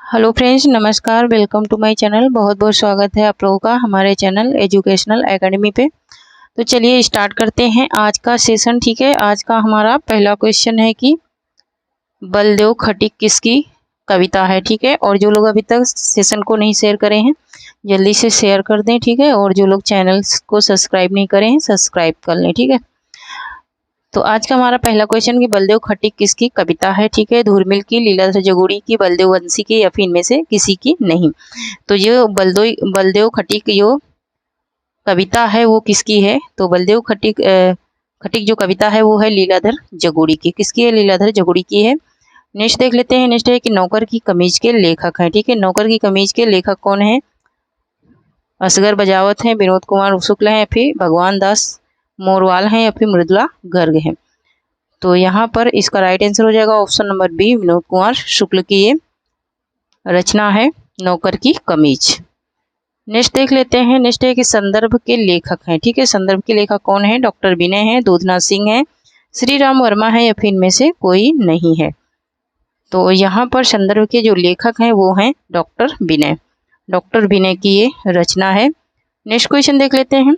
Hello friends, नमस्कार। Welcome to my channel. बहुत बहुत स्वागत है आप लोगों का हमारे चैनल एजुकेशनल एकेडमी पे। तो चलिए स्टार्ट करते हैं आज का सेशन। ठीक है, आज का हमारा पहला क्वेश्चन है कि बलदेव खटीक किसकी कविता है। ठीक है, और जो लोग अभी तक सेशन को नहीं शेयर करे हैं जल्दी से शेयर कर दें। ठीक है, और जो लोग चैनल को सब्सक्राइब नहीं करे हैं सब्सक्राइब कर लें। ठीक है, तो आज का हमारा पहला क्वेश्चन कि बलदेव खटीक किसकी कविता है। ठीक है, धूर्मिल की, लीलाधर जगूड़ी की, बलदेव वंशी की, या फिर इनमें से किसी की नहीं। तो ये बलदेव खटीक जो कविता है वो किसकी है। तो बलदेव खटीक खटीक जो कविता है वो है लीलाधर जगूड़ी की। किसकी है? लीलाधर जगूड़ी की है। नेक्स्ट देख लेते हैं। नेक्स्ट है कि नौकर की कमीज के लेखक हैं। ठीक है, नौकर की कमीज के लेखक कौन है? असगर बजावत हैं, विनोद कुमार शुक्ल हैं, या फिर भगवान दास मोरवाल हैं, या फिर मृदुला गर्ग हैं। तो यहाँ पर इसका राइट आंसर हो जाएगा option number B, Vinod Kumar Shukla की ये रचना है नौकर की कमीज। नेक्स्ट देख लेते हैं। नेक्स्ट है कि संदर्भ के लेखक हैं। ठीक है, संदर्भ के लेखक कौन है? डॉक्टर विनय हैं, दूधनाथ सिंह हैं, श्री राम वर्मा है, या फिर इनमें से कोई नहीं है। तो यहाँ पर संदर्भ के जो लेखक हैं वो हैं डॉक्टर विनय। डॉक्टर विनय की ये रचना है। नेक्स्ट क्वेश्चन देख लेते हैं।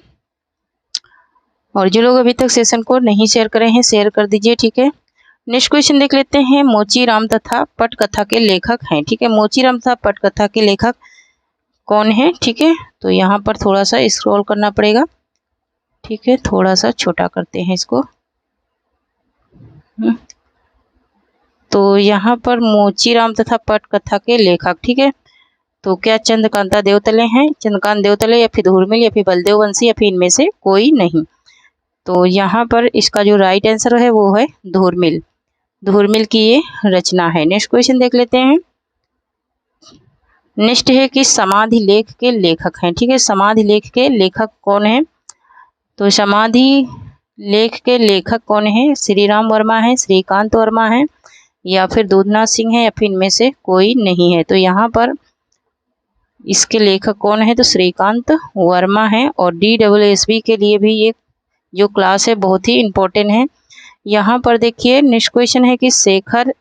और जो लोग अभी तक सेशन को नहीं शेयर करे हैं शेयर कर दीजिए। ठीक है, नेक्स्ट क्वेश्चन देख लेते हैं। मोचीराम तथा पटकथा के लेखक हैं। ठीक है, मोचीराम तथा पटकथा के लेखक कौन है? ठीक है, तो यहाँ पर थोड़ा सा स्क्रॉल करना पड़ेगा। ठीक है, थोड़ा सा छोटा करते हैं इसको। तो यहाँ पर मोचीराम तथा पटकथा के लेखक, ठीक है, तो क्या चंद्रकांता देवतले हैं? चंद्रकांत देवतले, या फिर धूर्मिल, या फिर बलदेव वंशी, या फिर इनमें से कोई नहीं। तो यहाँ पर इसका जो राइट आंसर है वो है धूर्मिल। धूर्मिल की ये रचना है। नेक्स्ट क्वेश्चन देख लेते हैं। नेक्स्ट है कि समाधि लेख के लेखक हैं। ठीक है, समाधि लेख के लेखक कौन है? तो समाधि लेख के लेखक कौन है? श्री राम वर्मा है, श्रीकांत वर्मा है, या फिर दूधनाथ सिंह है, या फिर इनमें से कोई नहीं है। तो यहाँ पर इसके लेखक कौन है? तो श्रीकांत वर्मा है। और DSSB के लिए भी ये जो क्लास है बहुत ही इम्पोर्टेंट है। यहाँ पर देखिए नेक्स्ट क्वेश्चन है कि शेखर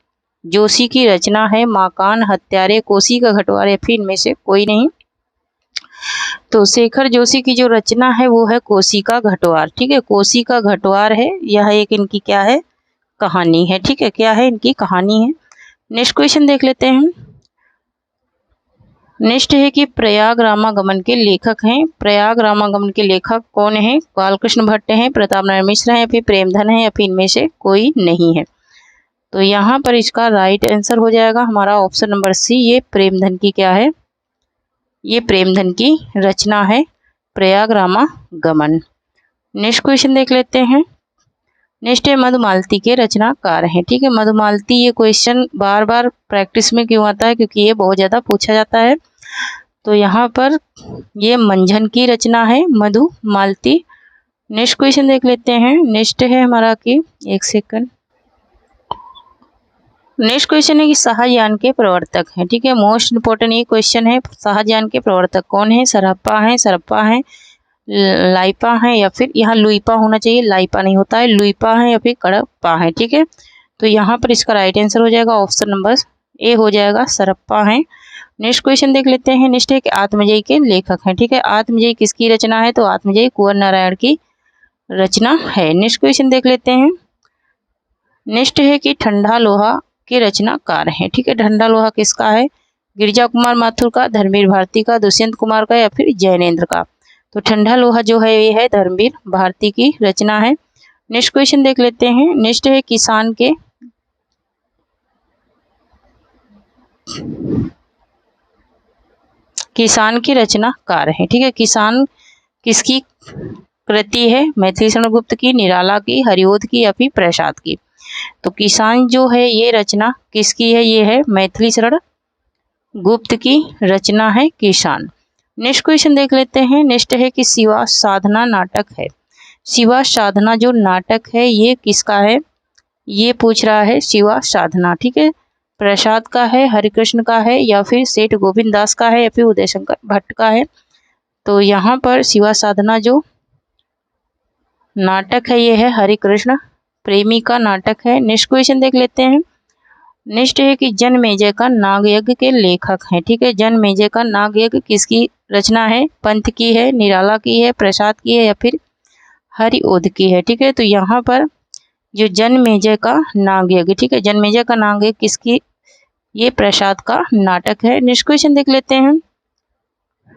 जोशी की रचना है माकान हत्यारे कोसी का घटवार, या फिर इनमें से कोई नहीं। तो शेखर जोशी की जो रचना है वो है कोसी का घटवार। ठीक है, कोसी का घटवार है, यह एक इनकी क्या है? कहानी है। ठीक है, क्या है? इनकी कहानी है। नेक्स्ट क्वेश्चन देख लेते हैं। नेक्स्ट है कि प्रयाग रामागमन के लेखक हैं। प्रयाग रामागमन के लेखक कौन है? बालकृष्ण भट्ट हैं, प्रताप नारायण मिश्र हैं, या फिर प्रेमधन है, या फिर इनमें से कोई नहीं है। तो यहाँ पर इसका राइट आंसर हो जाएगा हमारा ऑप्शन नंबर सी, ये प्रेमधन की क्या है? ये प्रेमधन की रचना है प्रयाग रामागमन। नेक्स्ट क्वेश्चन देख लेते हैं। नेक्स्ट है मधुमालती के रचनाकार हैं। ठीक है, मधुमालती, ये क्वेश्चन बार बार प्रैक्टिस में क्यों आता है? क्योंकि ये बहुत ज़्यादा पूछा जाता है। तो यहाँ पर ये मंझन की रचना है मधुमालती। नेक्स्ट क्वेश्चन देख लेते हैं। नेक्स्ट है हमारा कि एक सेकंड। नेक्स्ट क्वेश्चन है कि शाहजहां के प्रवर्तक हैं। ठीक है, मोस्ट इंपोर्टेंट ये क्वेश्चन है। शाहजहां के प्रवर्तक कौन है? सरप्पा है, लाइपा है, या फिर यहाँ लुइपा होना चाहिए, लाइपा नहीं होता है, लुइपा है, या फिर कड़प्पा है। ठीक है, तो यहाँ पर इसका राइट आंसर हो जाएगा ऑप्शन नंबर ए हो जाएगा, सरप्पा है। नेक्स्ट क्वेश्चन देख लेते हैं। नेक्स्ट है कि आत्मजयी के लेखक हैं। ठीक है, आत्मजयी किसकी रचना है? तो आत्मजयी कुंवर नारायण की रचना है। नेक्स्ट क्वेश्चन देख लेते हैं। नेक्स्ट है कि ठंडा लोहा के रचनाकार हैं। ठीक है, ठंडा लोहा किसका है? गिरिजा कुमार माथुर का, धर्मवीर भारती का, दुष्यंत कुमार का, या फिर जैनेन्द्र का। तो ठंडा लोहा जो है ये है धर्मवीर भारती की रचना है। नेक्स्ट क्वेश्चन देख लेते हैं। नेक्स्ट है किसान की रचनाकार है। ठीक है, किसान किसकी कृति है? मैथिली शरण गुप्त की, निराला की, हरिओध की, या फिर प्रसाद की। तो किसान जो है ये रचना किसकी है? ये है मैथिली शरण गुप्त की रचना है किसान। नेक्स्ट क्वेश्चन देख लेते हैं। नेक्स्ट है कि शिवा साधना नाटक है। शिवा साधना जो नाटक है ये किसका है? ये पूछ रहा है शिवा साधना। ठीक है, प्रसाद का है, हरिकृष्ण का है, या फिर सेठ गोविंद दास का है, या फिर उदय शंकर भट्ट का है। तो यहाँ पर शिवा साधना जो नाटक है ये है हरिकृष्ण प्रेमी का नाटक है। नेक्स्ट क्वेश्चन देख लेते हैं। नेक्स्ट है कि जनमेजय का नागयज्ञ के लेखक हैं। ठीक है, जनमेजय का नागयज्ञ किसकी रचना है? पंत की है, निराला की है, प्रसाद की है या फिर हरिओद की है। ठीक है, तो यहाँ पर जो जनमेजय का नागयज्ञ, ठीक है, जनमेजय का नागयज्ञ किसकी? ये प्रसाद का नाटक है। नेक्स्ट क्वेश्चन देख लेते हैं।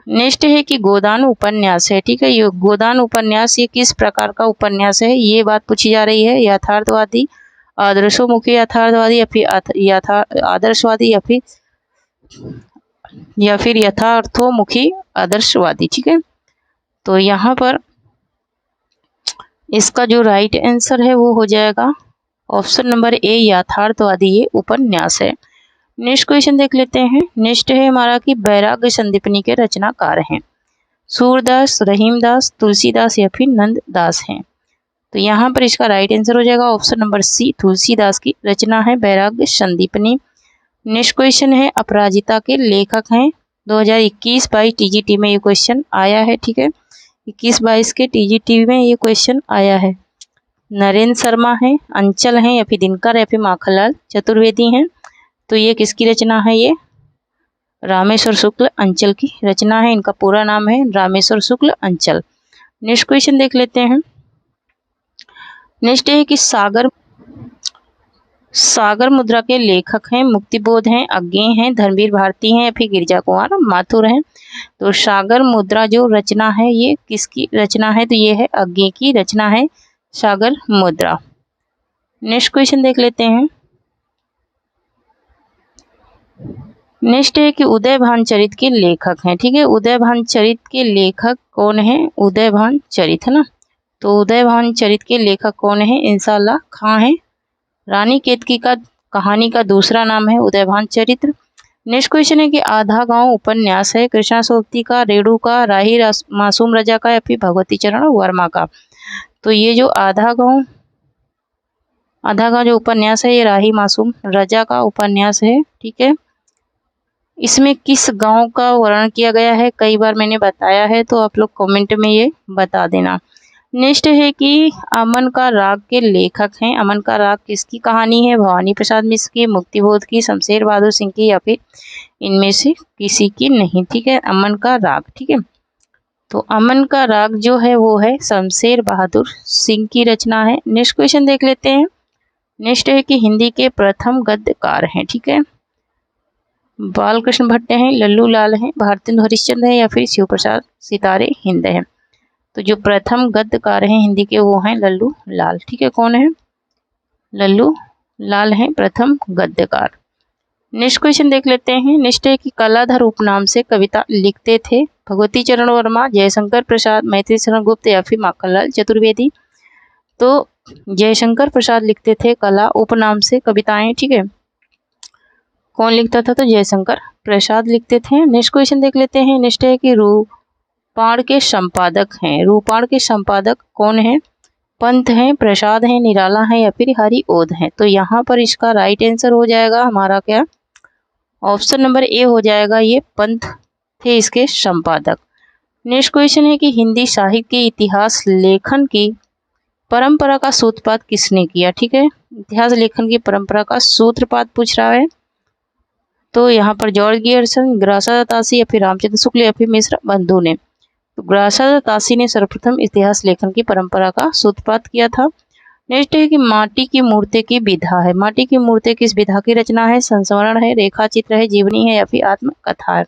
नेक्स्ट है कि गोदान उपन्यास है। ठीक है, ये गोदान उपन्यास ये किस प्रकार का उपन्यास है? ये बात पूछी जा रही है। यथार्थवादी, आदर्शोन्मुखी यथार्थवादी या फिर आदर्शवादी या फिर यथार्थोमुखी आदर्शवादी। ठीक है, तो यहाँ पर इसका जो राइट आंसर है वो हो जाएगा ऑप्शन नंबर ए, यथार्थवादी ये उपन्यास है। नेक्स्ट क्वेश्चन देख लेते हैं। नेक्स्ट है हमारा कि वैराग्य संदीपनी के रचनाकार हैं। सूरदास, रहीमदास, तुलसीदास या फिर नंददास हैं। तो यहाँ पर इसका राइट आंसर हो जाएगा ऑप्शन नंबर सी, तुलसीदास की रचना है वैराग्य संदीपनी। नेक्स्ट क्वेश्चन है अपराजिता के लेखक हैं। 2021-22 टीजीटी में ये क्वेश्चन आया है। ठीक है, 21-22 के टीजीटी में ये क्वेश्चन आया है। नरेंद्र शर्मा है, अंचल हैं या फिर दिनकर या फिर माखनलाल चतुर्वेदी हैं। तो ये किसकी रचना है? ये रामेश्वर शुक्ल अंचल की रचना है। इनका पूरा नाम है रामेश्वर शुक्ल अंचल। नेक्स्ट क्वेश्चन देख लेते हैं। नेक्स्ट है कि सागर मुद्रा के लेखक हैं। मुक्तिबोध हैं, अज्ञेय हैं, धर्मवीर भारती हैं या फिर गिरिजा कुमार माथुर हैं। तो सागर मुद्रा जो रचना है ये किसकी रचना है? तो ये है अज्ञेय की रचना है सागर मुद्रा। नेक्स्ट क्वेश्चन देख लेते हैं। नेक्स्ट है कि उदयभान चरित के लेखक हैं। ठीक है, उदयभान चरित के लेखक कौन है? उदयभान चरित है ना, तो उदयभान चरित के लेखक कौन है? इंशाल्लाह खां है। रानी केतकी का कहानी का दूसरा नाम है उदयभान चरित्र। नेक्स्ट क्वेश्चन है कि आधा गांव उपन्यास है। कृष्णा सोबती का, रेणु का, राही मासूम रजा का या फिर भगवती चरण वर्मा का। तो ये जो आधा गांव जो उपन्यास है ये राही मासूम रजा का उपन्यास है। ठीक है, इसमें किस गांव का वर्णन किया गया है? कई बार मैंने बताया है, तो आप लोग कमेंट में ये बता देना। नेक्स्ट है कि अमन का राग के लेखक हैं। अमन का राग किसकी कहानी है? भवानी प्रसाद मिश्र की, मुक्तिबोध की, शमशेर बहादुर सिंह की या फिर इनमें से किसी की नहीं। ठीक है, अमन का राग। ठीक है, तो अमन का राग जो है वो है शमशेर बहादुर सिंह की रचना है। नेक्स्ट क्वेश्चन देख लेते हैं। नेक्स्ट है कि हिंदी के प्रथम गद्यकार हैं। ठीक है, बालकृष्ण भट्ट हैं, लल्लू लाल हैं, भारतेंदु हरिश्चंद्र हैं या फिर शिव प्रसाद सितारे हिंद हैं। तो जो प्रथम गद्यकार हैं हिंदी के वो हैं लल्लू लाल। ठीक है, कौन है? लल्लू लाल हैं प्रथम गद्यकार। नेक्स्ट क्वेश्चन देख लेते हैं। नेक्स्ट है कि कलाधर उपनाम से कविता लिखते थे। भगवती चरण वर्मा, जयशंकर प्रसाद, मैत्री शरण गुप्त या फिर माखनलाल चतुर्वेदी। तो जयशंकर प्रसाद लिखते थे कला उपनाम से कविताएं। ठीक है, कौन लिखता था? तो जयशंकर प्रसाद लिखते थे। नेक्स्ट क्वेश्चन देख लेते हैं। नेक्स्ट है कि रूपाण के संपादक हैं। रूपाण के संपादक कौन है? पंत हैं, प्रसाद हैं, निराला हैं या फिर हरिओद हैं। तो यहाँ पर इसका राइट आंसर हो जाएगा हमारा क्या? ऑप्शन नंबर ए हो जाएगा, ये पंत थे इसके संपादक। नेक्स्ट क्वेश्चन है कि हिंदी साहित्य के इतिहास लेखन की परंपरा का सूत्रपात किसने किया? ठीक है, इतिहास लेखन की परंपरा का सूत्रपात पूछ रहा है। तो यहाँ पर जॉर्ज गियर्सन, ग्रासा तासी या फिर रामचंद्र शुक्ल या फिर मिश्र बंधु ने। तो ग्रासा तासी ने सर्वप्रथम इतिहास लेखन की परंपरा का सूत्रपात किया था। नेक्स्ट है कि माटी की मूर्ति की विधा है। माटी की मूर्ति किस विधा की रचना है? संस्मरण है, रेखा चित्र है, जीवनी है या फिर आत्मकथा है।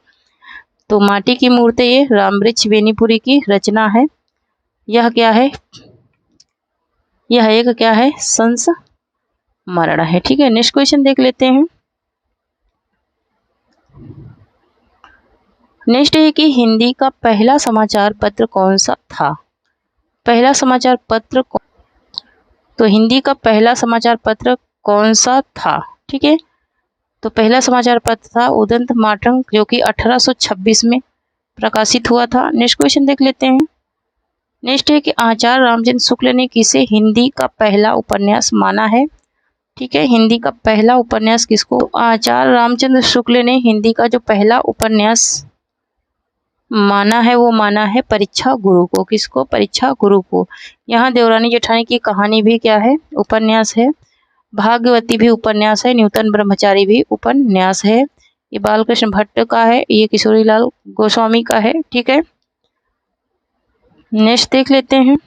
तो माटी की मूर्ति ये रामवृक्ष बेनीपुरी की रचना है। यह क्या है? यह एक क्या है? संस्मरण है। ठीक है, नेक्स्ट क्वेश्चन देख लेते हैं। नेक्स्ट है कि हिंदी का पहला समाचार पत्र कौन सा था? पहला समाचार पत्र तो हिंदी का पहला समाचार पत्र कौन सा था? ठीक है, तो पहला समाचार पत्र था उदंत मातंग जो कि 1826 में प्रकाशित हुआ था। नेक्स्ट क्वेश्चन देख लेते हैं। नेक्स्ट है कि आचार्य रामचंद्र शुक्ल ने किसे हिंदी का पहला उपन्यास माना है? ठीक है, हिंदी का पहला उपन्यास किसको? आचार्य रामचंद्र शुक्ल ने हिंदी का जो पहला उपन्यास माना है वो माना है परीक्षा गुरु को। किसको? परीक्षा गुरु को। यहाँ देवरानी जेठानी की कहानी भी क्या है? उपन्यास है। भाग्यवती भी उपन्यास है, न्यूतन ब्रह्मचारी भी उपन्यास है। ये बालकृष्ण भट्ट का है, ये किशोरीलाल गोस्वामी का है। ठीक है, नेक्स्ट देख लेते हैं।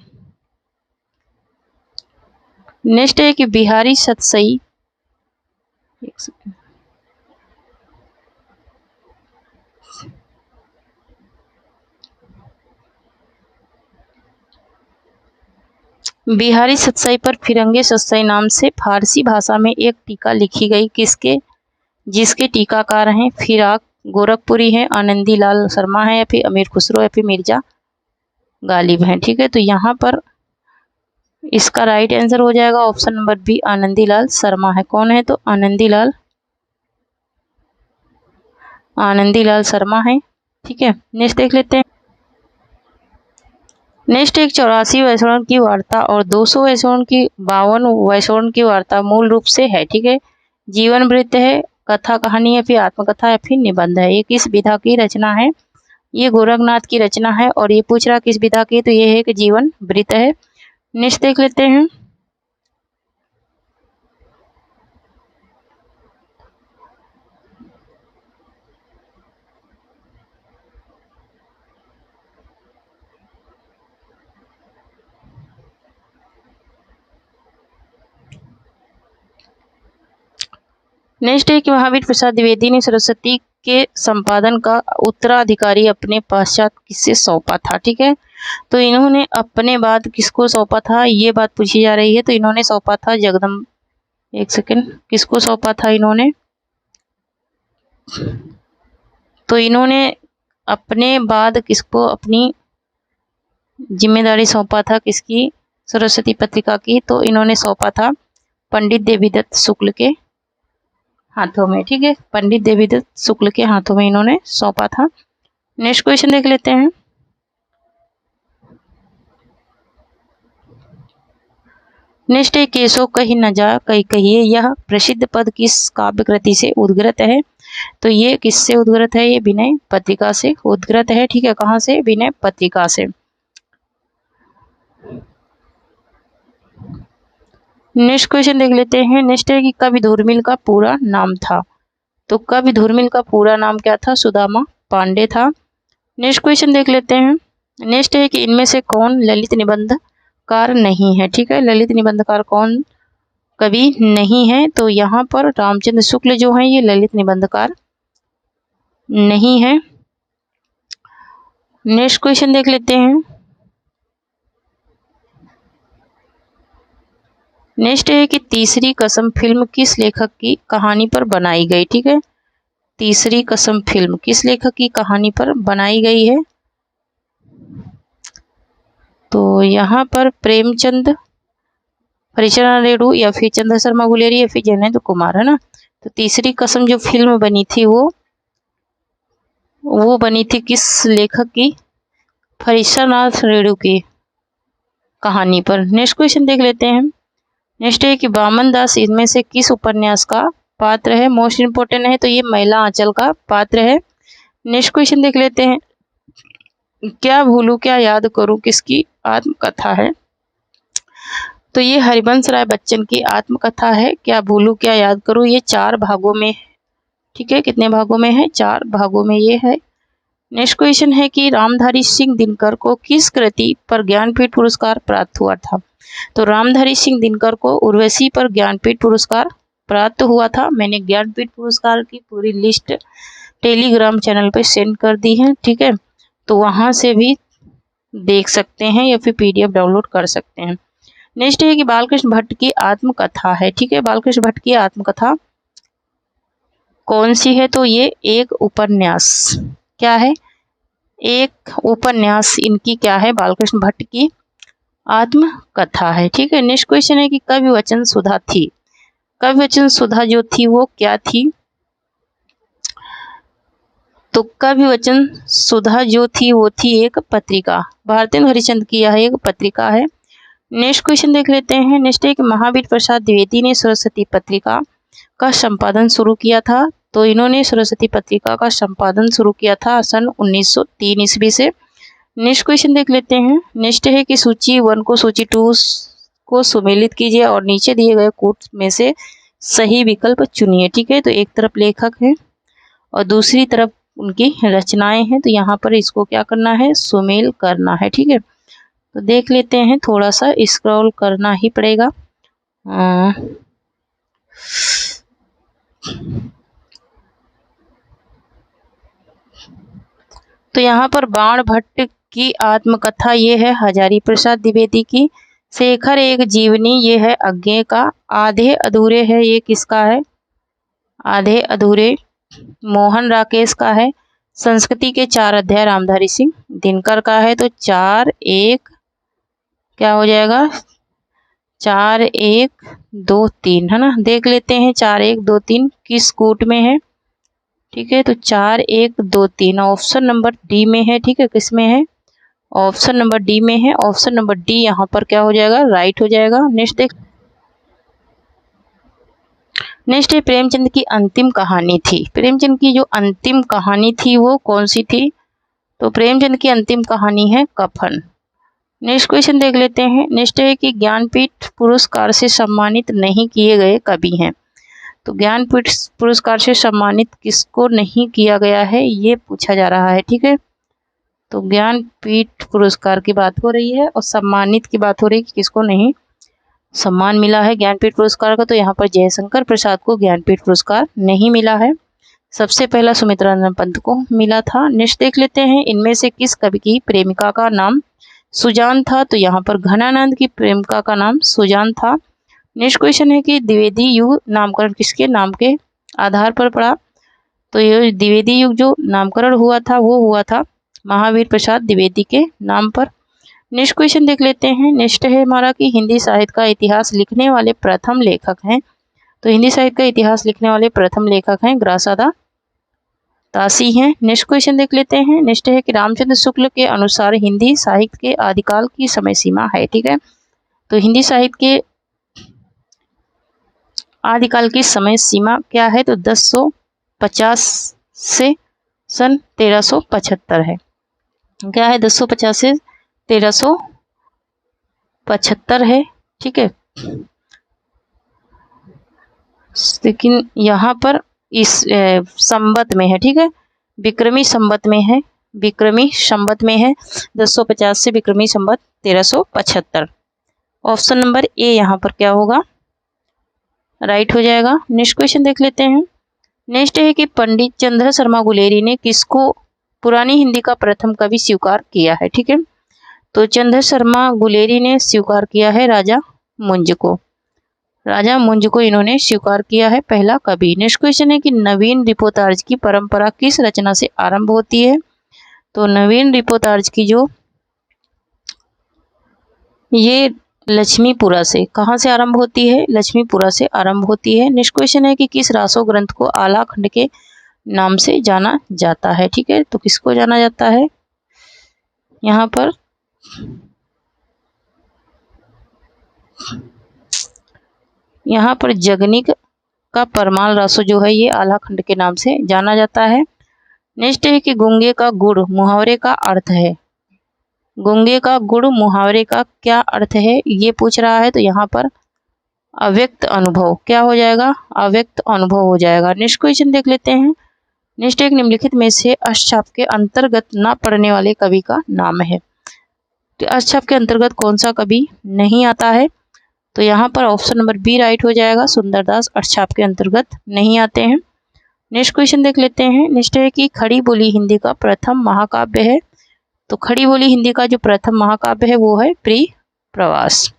नेक्स्ट है कि बिहारी सतसई, एक सेकंड, बिहारी सतसई पर फिरंगे सतसई नाम से फारसी भाषा में एक टीका लिखी गई, किसके, जिसके टीकाकार हैं फिराक गोरखपुरी है, आनंदी लाल शर्मा है, या फिर अमीर खुसरो, या फिर मिर्जा गालिब हैं। ठीक है, तो यहाँ पर इसका राइट आंसर हो जाएगा option number B, Anandi Lal Sharma है। कौन है, तो आनंदी लाल शर्मा है। ठीक है, नेक्स्ट देख लेते हैं। नेक्स्ट एक 84 वैष्णव की वार्ता और 200 वैष्णव की 52 वैष्णव की वार्ता मूल रूप से है। ठीक है, जीवन वृत्त है, कथा कहानी है, फिर आत्मकथा या फिर निबंध है। ये किस विधा की रचना है, ये गोरखनाथ की रचना है। और ये पूछ रहा किस विधा की, तो ये है कि जीवन वृत्त है। नेक्स्ट देख लेते हैं। नेक्स्ट है कि महावीर प्रसाद द्विवेदी ने सरस्वती के संपादन का उत्तराधिकारी अपने पश्चात किससे सौंपा था। ठीक है, तो इन्होंने अपने बाद किसको सौंपा था, ये बात पूछी जा रही है। तो इन्होंने सौंपा था एक सेकंड, किसको सौंपा था इन्होंने, तो इन्होंने अपने बाद किसको अपनी जिम्मेदारी सौंपा था, किसकी, सरस्वती पत्रिका की, तो इन्होंने सौंपा था पंडित देवीदत्त शुक्ल के हाथों में। ठीक है, पंडित देवीदत्त शुक्ल के हाथों में इन्होंने सौंपा था। नेक्स्ट क्वेश्चन देख लेते हैं। नेक्स्ट है केशव कही न जा कही कहिए, यह प्रसिद्ध पद किस काव्य कृति से उद्गृत है। तो ये किससे उद्गृत है, ये विनय पत्रिका से उद्गृत है। ठीक है, कहाँ से, विनय पत्रिका से। नेक्स्ट क्वेश्चन देख लेते हैं। नेक्स्ट है कि कवि धूर्मिल का पूरा नाम था। तो कवि धूर्मिल का पूरा नाम क्या था, सुदामा पांडे था। नेक्स्ट क्वेश्चन देख लेते हैं। नेक्स्ट है कि इनमें से कौन ललित निबंधकार नहीं है। ठीक है, ललित निबंधकार कौन कवि नहीं है, तो यहाँ पर रामचंद्र शुक्ल जो है ये ललित निबंधकार नहीं है। नेक्स्ट क्वेश्चन देख लेते हैं। नेक्स्ट है कि तीसरी कसम फिल्म किस लेखक की कहानी पर बनाई गई। ठीक है, तीसरी कसम फिल्म किस लेखक की कहानी पर बनाई गई है, तो यहाँ पर प्रेमचंद हरिचरण रेणु, या फिर चंद्र शर्मा गुलेरी, या फिर जैनेन्द्र कुमार, है ना। तो तीसरी कसम जो फिल्म बनी थी वो बनी थी किस लेखक की, हरिचरण रेणु की कहानी पर। नेक्स्ट क्वेश्चन देख लेते हैं। नेक्स्ट है कि वामन दास इनमें से किस उपन्यास का पात्र है, मोस्ट इम्पोर्टेंट है, तो ये महिला आंचल का पात्र है। नेक्स्ट क्वेश्चन देख लेते हैं। क्या भूलूं क्या याद करूं किसकी आत्मकथा है, तो ये हरिवंश राय बच्चन की आत्मकथा है। क्या भूलूं क्या याद करूं, ये 4 भागों में। ठीक है, कितने भागों में है, 4 भागों में ये है। नेक्स्ट क्वेश्चन है कि रामधारी सिंह दिनकर को किस कृति पर ज्ञानपीठ पुरस्कार प्राप्त हुआ था। तो रामधारी सिंह दिनकर को उर्वशी पर ज्ञानपीठ पुरस्कार प्राप्त हुआ था। मैंने ज्ञानपीठ पुरस्कार की पूरी लिस्ट टेलीग्राम चैनल पे सेंड कर दी है। ठीक है, तो वहां से भी देख सकते हैं या फिर PDF डाउनलोड कर सकते हैं। नेक्स्ट है कि बालकृष्ण भट्ट की आत्मकथा है। ठीक है, बालकृष्ण भट्ट की आत्मकथा कौन सी है, तो ये एक उपन्यास, क्या है, एक उपन्यास इनकी क्या है, बालकृष्ण भट्ट की आत्मकथा है। ठीक है, नेक्स्ट क्वेश्चन है कि कवि वचन सुधा थी। कवि वचन सुधा जो थी वो क्या थी, तो कवि वचन सुधा जो थी वो थी एक पत्रिका, भारतेंदु हरिश्चंद्र की यह एक पत्रिका है। नेक्स्ट क्वेश्चन देख लेते हैं। नेक्स्ट है कि महावीर प्रसाद द्विवेदी ने सरस्वती पत्रिका का संपादन शुरू किया था। तो इन्होंने सरस्वती पत्रिका का संपादन शुरू किया था सन 1903 ईस्वी से। नेक्स्ट क्वेश्चन देख लेते हैं। नेक्स्ट है कि सूची 1 को सूची 2 को सुमेलित कीजिए और नीचे दिए गए कोट्स में से सही विकल्प चुनिए। ठीक है, तो एक तरफ लेखक है और दूसरी तरफ उनकी रचनाएं हैं, तो यहाँ पर इसको क्या करना है, सुमेल करना है। ठीक है, तो देख लेते हैं, थोड़ा सा स्क्रॉल करना ही पड़ेगा। तो यहाँ पर बाण भट्ट की आत्मकथा ये है हजारी प्रसाद द्विवेदी की। शेखर एक जीवनी ये है अज्ञे का। आधे अधूरे है ये किसका है, आधे अधूरे मोहन राकेश का है। संस्कृति के 4 अध्याय रामधारी सिंह दिनकर का है। तो 4 1 क्या हो जाएगा, 4 1 2 3 है ना। देख लेते हैं 4 1 2 3 किस कूट में है। ठीक है, तो 4 1 2 3 ऑप्शन नंबर डी में है। ठीक है, किस में है, ऑप्शन नंबर डी में है। ऑप्शन नंबर डी यहाँ पर क्या हो जाएगा, राइट हो जाएगा। नेक्स्ट है प्रेमचंद की अंतिम कहानी थी। प्रेमचंद की जो अंतिम कहानी थी वो कौन सी थी, तो प्रेमचंद की अंतिम कहानी है कफन। नेक्स्ट क्वेश्चन देख लेते हैं। नेक्स्ट है कि ज्ञानपीठ पुरस्कार से सम्मानित नहीं किए गए कवि हैं। तो ज्ञानपीठ पुरस्कार से सम्मानित किसको नहीं किया गया है, ये पूछा जा रहा है। ठीक है, तो ज्ञानपीठ पुरस्कार की बात हो रही है और सम्मानित की बात हो रही है कि किसको नहीं सम्मान मिला है ज्ञानपीठ पुरस्कार का। तो यहाँ पर जयशंकर प्रसाद को ज्ञानपीठ पुरस्कार नहीं मिला है, सबसे पहला सुमित्रानंद पंत को मिला था। नेक्स्ट देख लेते हैं, इनमें से किस कवि की प्रेमिका का नाम सुजान था। तो यहाँ पर घनानंद की प्रेमिका का नाम सुजान था। नेक्स्ट क्वेश्चन है कि द्विवेदी युग नामकरण किसके नाम के आधार पर पड़ा। तो ये द्विवेदी युग जो नामकरण हुआ था वो हुआ था महावीर प्रसाद द्विवेदी के नाम पर। नेक्स्ट क्वेश्चन देख लेते हैं। नेक्स्ट है हमारा कि हिंदी साहित्य का इतिहास लिखने वाले प्रथम लेखक हैं। तो हिंदी साहित्य का इतिहास लिखने वाले प्रथम लेखक हैं ग्रासादा तासी हैं। नेक्स्ट क्वेश्चन देख लेते हैं। नेक्स्ट है कि रामचंद्र शुक्ल के अनुसार हिंदी साहित्य के आदिकाल की समय सीमा है। ठीक है, तो हिंदी साहित्य के आदिकाल की समय सीमा क्या है, तो 1050 से सन 1375 है। क्या है, 1050 से 1375 है। ठीक है, लेकिन यहाँ पर इस संवत में है। ठीक है, विक्रमी संवत में है, विक्रमी संवत में है 1050 से विक्रमी संवत 1375। ऑप्शन नंबर ए यहाँ पर क्या होगा, राइट हो जाएगा। नेक्स्ट क्वेश्चन देख लेते हैं। नेक्स्ट है कि पंडित चंद्र शर्मा गुलेरी ने किसको पुरानी हिंदी का प्रथम कवि स्वीकार किया है। ठीक है, तो चंद्र शर्मा गुलेरी ने स्वीकार किया है राजा मुंज को। राजा मुंज को इन्होंने स्वीकार किया है पहला कवि। नेक्स्ट क्वेश्चन है कि नवीन रिपोर्तार्ज की परंपरा किस रचना से आरंभ होती है। तो नवीन रिपोर्तार्ज की जो ये लक्ष्मीपुरा से, कहाँ से आरंभ होती है, लक्ष्मीपुरा से आरंभ होती है। नेक्स्ट क्वेश्चन है कि किस रासो ग्रंथ को आला खंड के नाम से जाना जाता है। ठीक है, तो किसको जाना जाता है, यहाँ पर जगनिक का परमाल रासो जो है ये आला खंड के नाम से जाना जाता है। नेक्स्ट है कि गूंगे का गुड़ मुहावरे का अर्थ है। गूंगे का गुड़ मुहावरे का क्या अर्थ है, ये पूछ रहा है। तो यहाँ पर अव्यक्त अनुभव क्या हो जाएगा, अव्यक्त अनुभव हो जाएगा। नेक्स्ट क्वेश्चन देख लेते हैं। नेक्स्ट एक निम्नलिखित में से अष्टछाप के अंतर्गत न पढ़ने वाले कवि का नाम है। तो अष्टछाप के अंतर्गत कौन सा कवि नहीं आता है, तो यहाँ पर ऑप्शन नंबर बी राइट हो जाएगा। सुंदरदास अष्टछाप के अंतर्गत नहीं आते हैं। नेक्स्ट क्वेश्चन देख लेते हैं। नेक्स्ट है कि खड़ी बोली हिंदी का प्रथम महाकाव्य है। तो खड़ी बोली हिंदी का जो प्रथम महाकाव्य है वो है प्रिय प्रवास।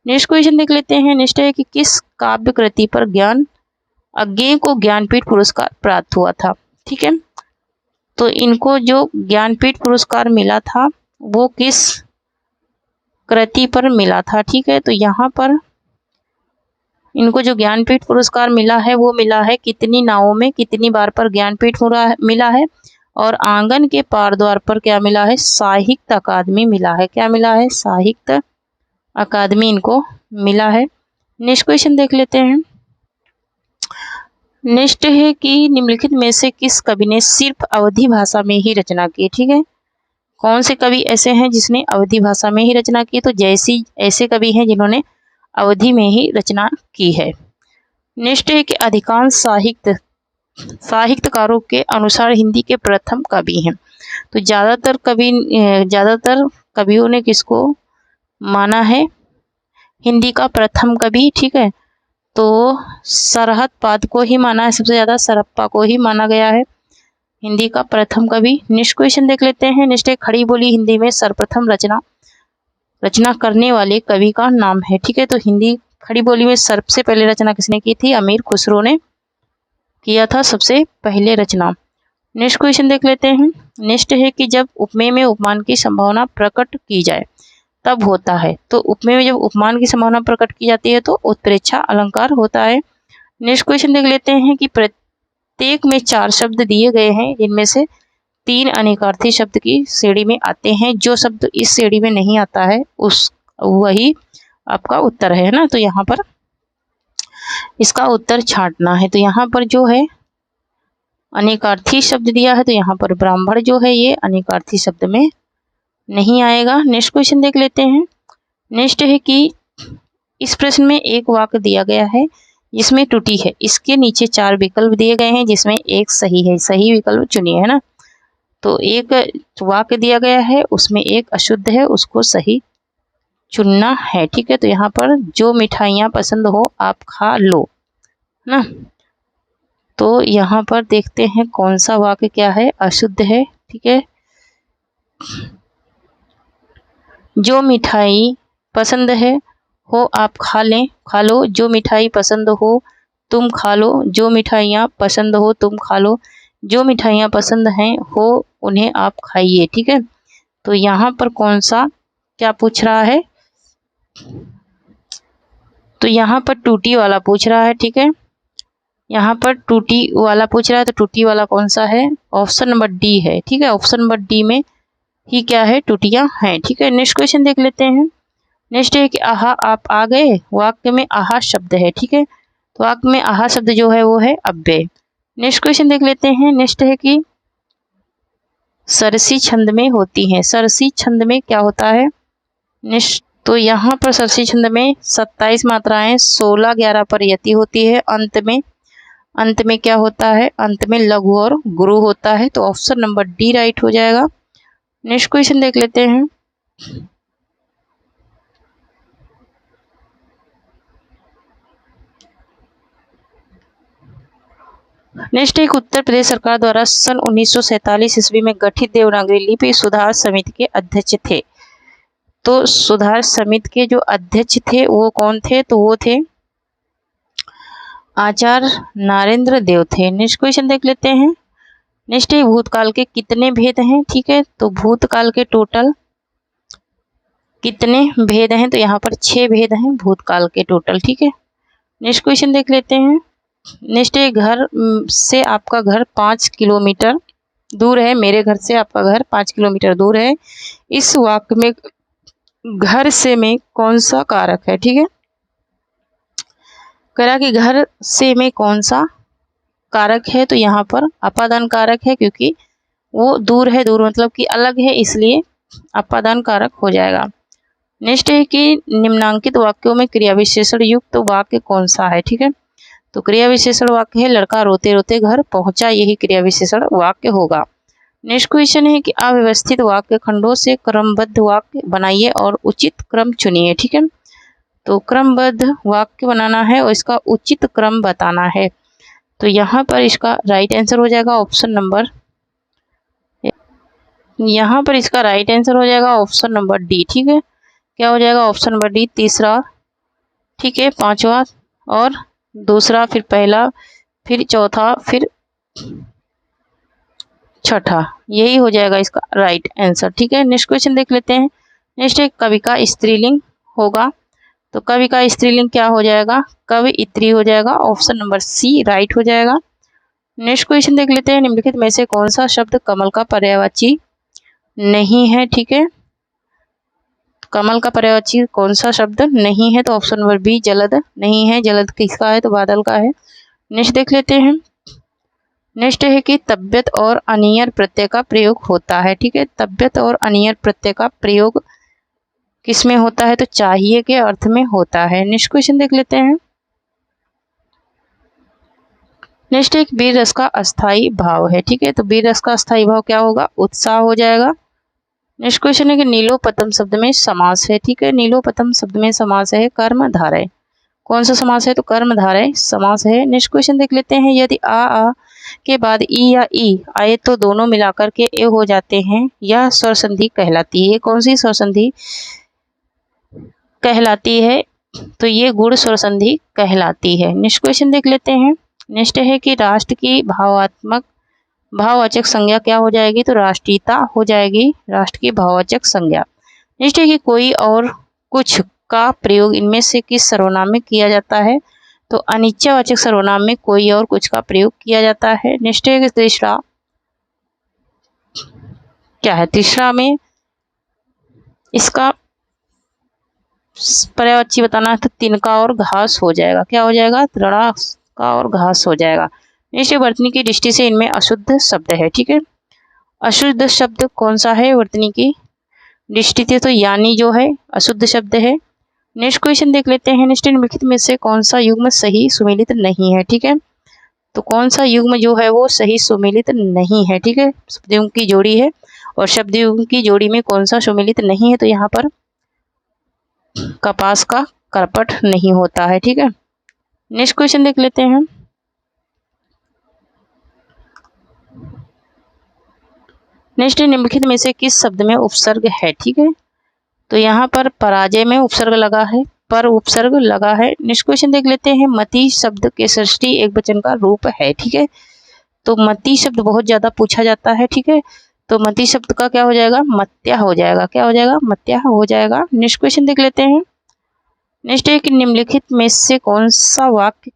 नेक्स्ट क्वेश्चन देख लेते हैं। नेक्स्ट है कि किस काव्य कृति पर अज्ञेय को ज्ञानपीठ पुरस्कार प्राप्त हुआ था। ठीक है, तो इनको जो ज्ञानपीठ पुरस्कार मिला था वो किस कृति पर मिला था। ठीक है, तो यहाँ पर इनको जो ज्ञानपीठ पुरस्कार मिला है वो मिला है कितनी नावों में कितनी बार पर ज्ञानपीठ मिला है, और आंगन के पार द्वार पर क्या मिला है, साहित्य अकादमी मिला है। क्या मिला है, साहित्य अकादमी इनको मिला है। नेक्स्ट क्वेश्चन देख लेते हैं। नेक्स्ट है कि निम्नलिखित में से किस कवि ने सिर्फ अवधी भाषा में ही रचना की। ठीक है, कौन से कवि ऐसे हैं जिसने अवधी भाषा में ही रचना की, तो जैसी ऐसे कवि हैं जिन्होंने अवधि में ही रचना की है। नेक्स्ट है कि अधिकांश साहित्यकारों के अनुसार हिंदी के प्रथम कवि हैं। तो ज़्यादातर कवियों ने किसको माना है हिंदी का प्रथम कवि, ठीक है। तो सरहद पाद को ही माना है, सबसे ज़्यादा सरप्पा को ही माना गया है हिंदी का प्रथम कवि। नेक्स्ट क्वेश्चन देख लेते हैं। नेक्स्ट है खड़ी बोली हिंदी में सर्वप्रथम रचना करने वाले कवि का नाम है, ठीक है। तो हिंदी खड़ी बोली में सबसे पहले रचना किसने की थी? अमीर खुसरो ने किया था सबसे पहले रचना। नेक्स्ट क्वेश्चन देख लेते हैं। नेक्स्ट है कि जब उपमेय में उपमान की संभावना प्रकट की जाए तब होता है। तो उपमेय में जब उपमान की संभावना प्रकट की जाती है तो उत्प्रेक्षा अलंकार होता है। नेक्स्ट क्वेश्चन देख लेते हैं कि प्रत्येक में 4 शब्द दिए गए हैं, जिनमें से 3 अनेकार्थी शब्द की श्रेणी में आते हैं। जो शब्द इस श्रेणी में नहीं आता है वही आपका उत्तर है ना। तो यहाँ पर इसका उत्तर छांटना है। तो यहाँ पर जो है अनेकार्थी शब्द दिया है, तो यहाँ पर ब्राह्मण जो है ये अनेकार्थी शब्द में नहीं आएगा। नेक्स्ट क्वेश्चन देख लेते हैं। नेक्स्ट है कि इस प्रश्न में एक वाक्य दिया गया है जिसमें त्रुटि है। इसके नीचे 4 विकल्प दिए गए हैं जिसमें एक सही है। सही विकल्प चुनिए, है ना। तो एक वाक्य दिया गया है उसमें एक अशुद्ध है, उसको सही चुनना है, ठीक है। तो यहाँ पर जो मिठाइयाँ पसंद हो आप खा लो ना। तो यहाँ पर देखते हैं कौन सा वाक्य क्या है, अशुद्ध है, ठीक है। जो मिठाई पसंद है हो आप खा लो, जो मिठाई पसंद हो तुम खा लो, जो मिठाइयाँ पसंद हो तुम खा लो, जो मिठाइयाँ पसंद हैं हो उन्हें आप खाइए, ठीक है। तो यहाँ पर कौन सा क्या पूछ रहा है? तो यहाँ पर टूटी वाला पूछ रहा है, ठीक है। यहाँ पर टूटी वाला पूछ रहा है, तो टूटी वाला कौन सा है? ऑप्शन नंबर डी है, ठीक है। ऑप्शन नंबर डी में ही क्या है? टूटियाँ हैं, ठीक है। नेक्स्ट क्वेश्चन देख लेते हैं। नेक्स्ट है कि आहा आप आ गए, वाक्य में आहा शब्द है, ठीक है। तो वाक्य में आहा शब्द जो है वो है अव्यय। नेक्स्ट क्वेश्चन देख लेते हैं। नेक्स्ट है कि सरसी छंद में होती हैं। सरसी छंद में क्या होता है? नेक्स्ट तो यहाँ पर सरसी छंद में 27 मात्राएं 16-11 पर यति होती है। अंत में क्या होता है? अंत में लघु और गुरु होता है। तो ऑप्शन नंबर डी राइट हो जाएगा। नेक्स्ट क्वेश्चन देख लेते हैं। नेक्स्ट एक उत्तर प्रदेश सरकार द्वारा सन 1947 ईस्वी में गठित देवनागरी लिपि सुधार समिति के अध्यक्ष थे। तो सुधार समिति के जो अध्यक्ष थे वो कौन थे? तो वो थे आचार्य नारेंद्र देव थे। नेक्स्ट क्वेश्चन देख लेते हैं। नेक्स्ट है भूतकाल के कितने भेद हैं, ठीक है। तो भूतकाल के टोटल कितने भेद हैं? तो यहाँ पर 6 भेद हैं भूतकाल के टोटल, ठीक है। नेक्स्ट क्वेश्चन देख लेते हैं। नेक्स्ट है घर से आपका घर 5 किलोमीटर दूर है, मेरे घर से आपका घर 5 किलोमीटर दूर है। इस वाक्य में घर से में कौन सा कारक है, ठीक है। कह रहा कि घर से में कौन सा कारक है? तो यहाँ पर अपादान कारक है, क्योंकि वो दूर है, दूर मतलब कि अलग है, इसलिए अपादान कारक हो जाएगा। नेक्स्ट है कि निम्नांकित वाक्यों में क्रिया विशेषण युक्त वाक्य कौन सा है, ठीक है। तो क्रिया विशेषण वाक्य है लड़का रोते रोते घर पहुंचा, यही क्रिया विशेषण वाक्य होगा। नेक्स्ट क्वेश्चन है कि अव्यवस्थित वाक्य खंडों से क्रमबद्ध वाक्य बनाइए और उचित क्रम चुनिए, ठीक है। तो क्रमबद्ध वाक्य बनाना है और इसका उचित क्रम बताना है। तो यहाँ पर इसका राइट आंसर हो जाएगा ऑप्शन नंबर, यहाँ पर इसका राइट आंसर हो जाएगा ऑप्शन नंबर डी, ठीक है। क्या हो जाएगा? ऑप्शन नंबर डी तीसरा, ठीक है, पांचवा और दूसरा, फिर पहला, फिर चौथा, फिर छठा, यही हो जाएगा इसका राइट आंसर, ठीक है। नेक्स्ट क्वेश्चन देख लेते हैं। नेक्स्ट है कवि का स्त्रीलिंग होगा। तो कवि का स्त्रीलिंग क्या हो जाएगा? कवयित्री हो जाएगा। ऑप्शन नंबर सी राइट हो जाएगा। नेक्स्ट क्वेश्चन देख लेते हैं। निम्नलिखित में से कौन सा शब्द कमल का पर्यायवाची नहीं है, ठीक है। कमल का पर्यायवाची कौन सा शब्द नहीं है? तो ऑप्शन नंबर बी जलद नहीं है। जलद किसका है? तो बादल का है। नेक्स्ट देख लेते हैं। नेक्स्ट है कि तब्यत और अनियर प्रत्यय का प्रयोग होता है, ठीक है। तब्यत और अनियर प्रत्यय का प्रयोग किस में होता है? तो चाहिए के अर्थ में होता है। नेक्स्ट क्वेश्चन देख लेते हैं। नेक्स्ट एक वीर रस का अस्थाई भाव है, ठीक है। तो वीर रस का अस्थाई भाव क्या होगा? उत्साह हो जाएगा। नेक्स्ट क्वेश्चन है कि नीलोपतम शब्द में समास है, ठीक है। नीलोपतम शब्द में समास है कर्मधारय। कौन सा समास है? तो कर्मधारय समास है। नेक्स्ट क्वेश्चन देख लेते हैं। यदि आ के बाद ई या ई आए तो दोनों मिलाकर के ए हो जाते हैं, यह स्वर संधि कहलाती है। कौन सी स्वर संधि कहलाती है? तो ये गुण स्वर संधि कहलाती है। नेक्स्ट क्वेश्चन देख लेते हैं। नेक्स्ट है कि राष्ट्र की भाववाचक संज्ञा क्या हो जाएगी? तो राष्ट्रीयता हो जाएगी, राष्ट्र की भाववाचक संज्ञा। नेक्स्ट है कि कोई और कुछ का प्रयोग इनमें से किस सर्वनाम में किया जाता है? तो अनिश्चयवाचक सर्वनाम में कोई और कुछ का प्रयोग किया जाता है। नेक्स्ट है कि तीसरा क्या है? तीसरा में इसका पर्यायवाची बताना है, तो तिनका और घास हो जाएगा। क्या हो जाएगा? तृणा का और घास हो जाएगा। नेक्स्ट वर्तनी की दृष्टि से इनमें अशुद्ध शब्द है, ठीक है। अशुद्ध शब्द कौन सा है वर्तनी की दृष्टि से? तो यानी जो है अशुद्ध शब्द है। नेक्स्ट क्वेश्चन देख लेते हैं। नेक्स्ट निम्नलिखित में से कौन सा युग्म सही सुमेलित नहीं है, ठीक है। तो कौन सा युग्म जो है वो सही सुमेलित नहीं है, ठीक है। शब्द युग्म की जोड़ी है और शब्द युग्म की जोड़ी में कौन सा सुमेलित नहीं है? तो यहाँ पर कपास का करपट नहीं होता है, ठीक है। नेक्स्ट क्वेश्चन देख लेते हैं। नेक्स्ट निम्नलिखित में से किस शब्द में उपसर्ग है, ठीक है। तो यहाँ पर पराजय में उपसर्ग लगा है, पर उपसर्ग लगा है। नेक्स्ट क्वेश्चन देख लेते हैं। मति शब्द के षष्ठी एक वचन का रूप है, ठीक है। तो मति शब्द बहुत ज्यादा पूछा जाता है, ठीक है। तो मति शब्द का क्या हो जाएगा? मत्या हो जाएगा। क्या हो जाएगा? मत्या हो जाएगा। नेक्स्ट क्वेश्चन देख लेते हैं। नेक्स्ट है कि निम्नलिखित में से कौन सा वाक्य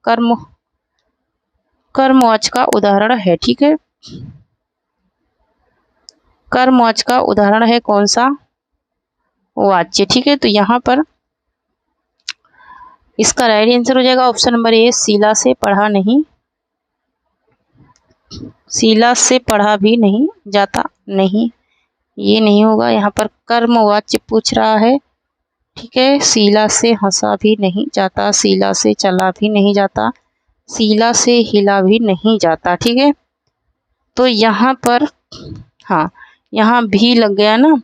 कर्मवाच का उदाहरण है, ठीक है। कर्मवाच का उदाहरण है कौन सा वाच्य, ठीक है। तो यहाँ पर इसका राइट आंसर हो जाएगा ऑप्शन नंबर ए, शीला से पढ़ा नहीं, शीला से पढ़ा भी नहीं जाता, नहीं ये नहीं होगा। यहाँ पर कर्मवाच्य पूछ रहा है, ठीक है। शीला से हंसा भी नहीं जाता, शीला से चला भी नहीं जाता, शीला से हिला भी नहीं जाता, ठीक है। तो यहाँ पर हाँ, यहाँ भी लग गया ना,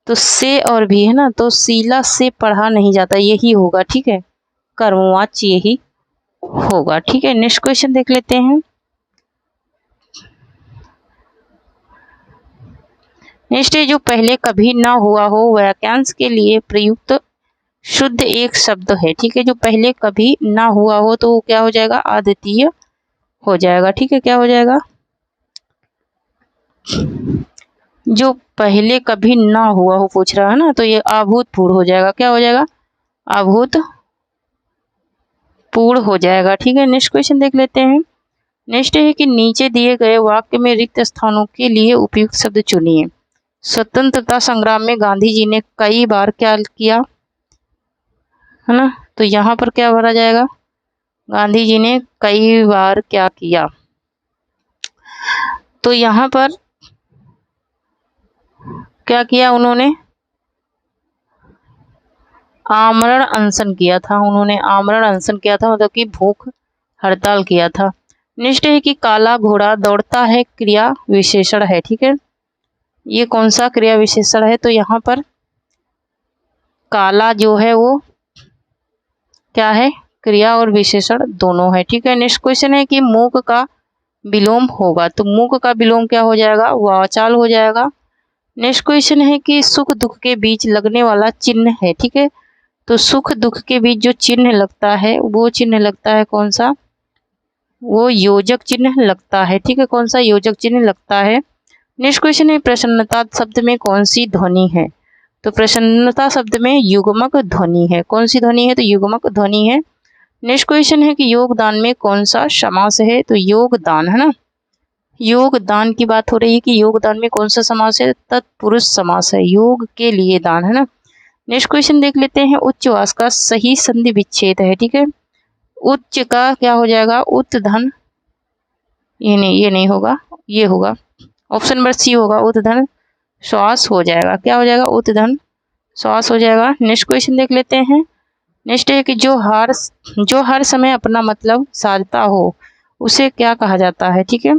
तो से और भी है ना, तो शीला से पढ़ा नहीं जाता यही होगा, ठीक है। कर्मवाच्य यही होगा, ठीक है। नेक्स्ट क्वेश्चन देख लेते हैं। नेक्स्ट है जो पहले कभी ना हुआ हो वाक्यांश के लिए प्रयुक्त शुद्ध एक शब्द है, ठीक है। जो पहले कभी ना हुआ हो तो वो क्या हो जाएगा? अद्वितीय हो जाएगा, ठीक है। क्या हो जाएगा? जो पहले कभी ना हुआ हो पूछ रहा है ना, तो ये अभूतपूर्व हो जाएगा। क्या हो जाएगा? अभूतपूर्व हो जाएगा, ठीक है। नेक्स्ट क्वेश्चन देख लेते हैं। नेक्स्ट है कि नीचे दिए गए वाक्य में रिक्त स्थानों के लिए उपयुक्त शब्द चुनिए। स्वतंत्रता संग्राम में गांधी जी ने कई बार क्या किया, है ना। तो यहाँ पर क्या भरा जाएगा? गांधी जी ने कई बार क्या किया। तो यहाँ पर क्या किया उन्होंने? आमरण अनशन किया था। उन्होंने आमरण अनशन किया था, मतलब कि भूख हड़ताल किया था। नेक्स्ट है कि काला घोड़ा दौड़ता है क्रिया विशेषण है, ठीक है। ये कौन सा क्रिया विशेषण है? तो यहाँ पर काला जो है वो क्या है? क्रिया और विशेषण दोनों है, ठीक है। नेक्स्ट क्वेश्चन है कि मूक का विलोम होगा, तो मूक का विलोम क्या हो जाएगा? वाचाल हो जाएगा। नेक्स्ट क्वेश्चन है कि सुख दुख के बीच लगने वाला चिन्ह है, ठीक है। तो सुख दुख के बीच जो चिन्ह लगता है वो चिन्ह लगता है कौन सा? वो योजक चिन्ह लगता है, ठीक है। कौन सा? योजक चिन्ह लगता है। नेक्स्ट क्वेश्चन है प्रसन्नता शब्द में कौन सी ध्वनि है? तो प्रसन्नता शब्द में युग्मक ध्वनि है। कौन सी ध्वनि है? तो युग्मक ध्वनि है। नेक्स्ट क्वेश्चन है कि योगदान में कौन सा समास है? तो योगदान, है ना। योगदान की बात हो रही है कि योगदान में कौन सा समास है? तत्पुरुष समास है, योग के लिए दान, है ना। नेक्स्ट क्वेश्चन देख लेते हैं। उच्चवास का सही संधि विच्छेद है, ठीक है। उच्च का क्या हो जाएगा? उत्धन, ये नहीं होगा, ये होगा ऑप्शन नंबर सी होगा, उत्धन श्वास हो जाएगा। क्या हो जाएगा? उत्धन श्वास हो जाएगा। नेक्स्ट क्वेश्चन देख लेते हैं। नेक्स्ट है कि जो हर समय अपना मतलब साधता हो उसे क्या कहा जाता है। ठीक है,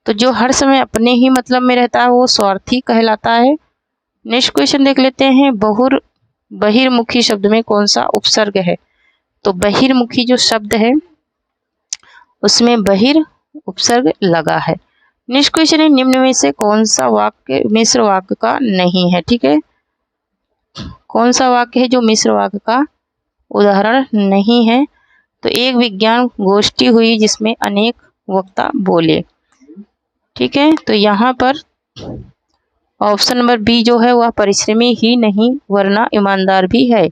तो जो हर समय अपने ही मतलब में रहता है वो स्वार्थी कहलाता है। नेक्स्ट क्वेश्चन देख लेते हैं। बहिर्मुखी शब्द में कौन सा उपसर्ग है। तो बहिर्मुखी जो शब्द है उसमें बहिर उपसर्ग लगा है। नेक्स्ट क्वेश्चन है। निम्न में से कौन सा वाक्य मिश्र वाक्य का नहीं है। ठीक है, कौन सा वाक्य है जो मिश्र वाक्य का उदाहरण नहीं है। तो एक विज्ञान गोष्ठी हुई जिसमें अनेक वक्ता बोले। ठीक है, तो यहाँ पर ऑप्शन नंबर बी जो है वह परिश्रमी ही नहीं वरना ईमानदार भी है।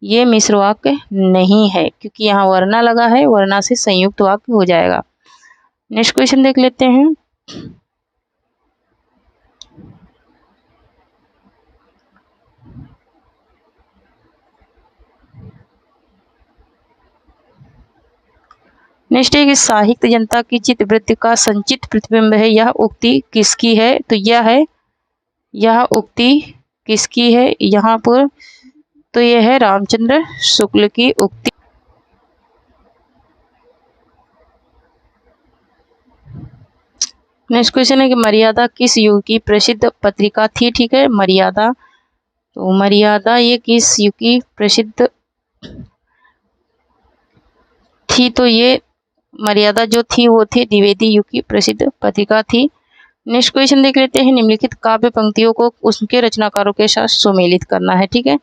ये मिश्र वाक्य नहीं है क्योंकि यहाँ वरना लगा है, वरना से संयुक्त वाक्य हो जाएगा। नेक्स्ट क्वेश्चन देख लेते हैं। नेक्स्ट है कि साहित्य जनता की चित्तवृत्ति का संचित प्रतिबिंब है। यह उक्ति किसकी है। तो यह उक्ति किसकी है यहाँ पर। तो यह है रामचंद्र शुक्ल की उक्ति। नेक्स्ट क्वेश्चन है कि मर्यादा किस युग की प्रसिद्ध पत्रिका थी। ठीक है, मर्यादा, तो मर्यादा ये किस युग की प्रसिद्ध थी। तो ये मर्यादा जो थी वो थी द्विवेदी युग की प्रसिद्ध पत्रिका थी। नेक्स्ट क्वेश्चन देख लेते हैं। निम्नलिखित काव्य पंक्तियों को उसके रचनाकारों के साथ सुमेलित करना है। ठीक है,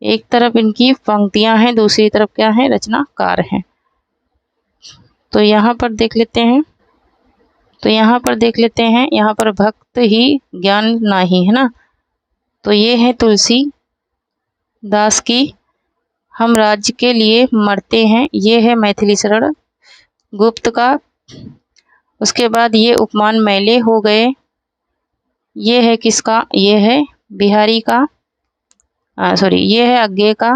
एक तरफ इनकी पंक्तियां हैं, दूसरी तरफ क्या है, रचनाकार हैं। तो यहाँ पर देख लेते हैं। यहाँ पर भक्त ही ज्ञान नाही, है ना। तो ये है तुलसी दास की हम राज्य के लिए मरते हैं। ये है मैथिली शरण गुप्त का। उसके बाद ये उपमान मैले हो गए। ये है किसका, ये है बिहारी का, ये है अज्ञे का।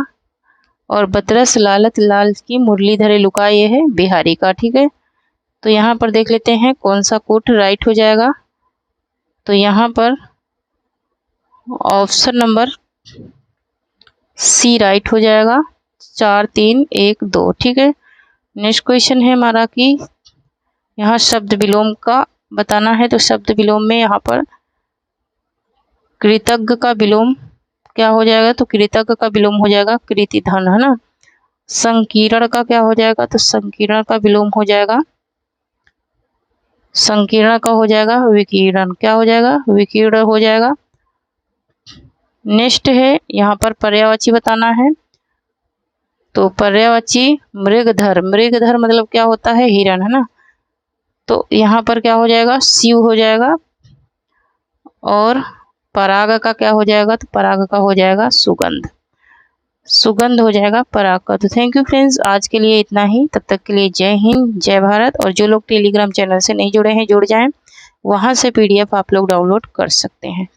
और बतरस लालत लाल की मुरलीधरे लुका, ये है बिहारी का। ठीक है, तो यहाँ पर देख लेते हैं कौन सा कोट राइट हो जाएगा। तो यहाँ पर ऑप्शन नंबर सी राइट हो जाएगा। 4 3 1 2। ठीक है, नेक्स्ट क्वेश्चन है हमारा कि यहाँ शब्द विलोम का बताना है। तो शब्द विलोम में यहाँ पर कृतज्ञ का विलोम क्या हो जाएगा। तो कृतज्ञ का विलोम हो जाएगा कृतिधन, है ना। संकीर्ण का क्या हो जाएगा। तो संकीर्ण का विलोम हो जाएगा, संकीर्ण का हो जाएगा विकीर्ण। क्या हो जाएगा, विकीर्ण हो जाएगा। नेक्स्ट है यहाँ पर पर्यायवाची बताना है। तो पर्यायवाची मृगधर, मृगधर मतलब क्या होता है, हिरण, है ना। तो यहाँ पर क्या हो जाएगा, शिव हो जाएगा। और पराग का क्या हो जाएगा। तो पराग का हो जाएगा सुगंध, सुगंध हो जाएगा पराग का। तो थैंक यू फ्रेंड्स, आज के लिए इतना ही। तब तक के लिए जय हिंद, जय भारत। और जो लोग टेलीग्राम चैनल से नहीं जुड़े हैं जुड़ जाएं, वहां से PDF आप लोग डाउनलोड कर सकते हैं।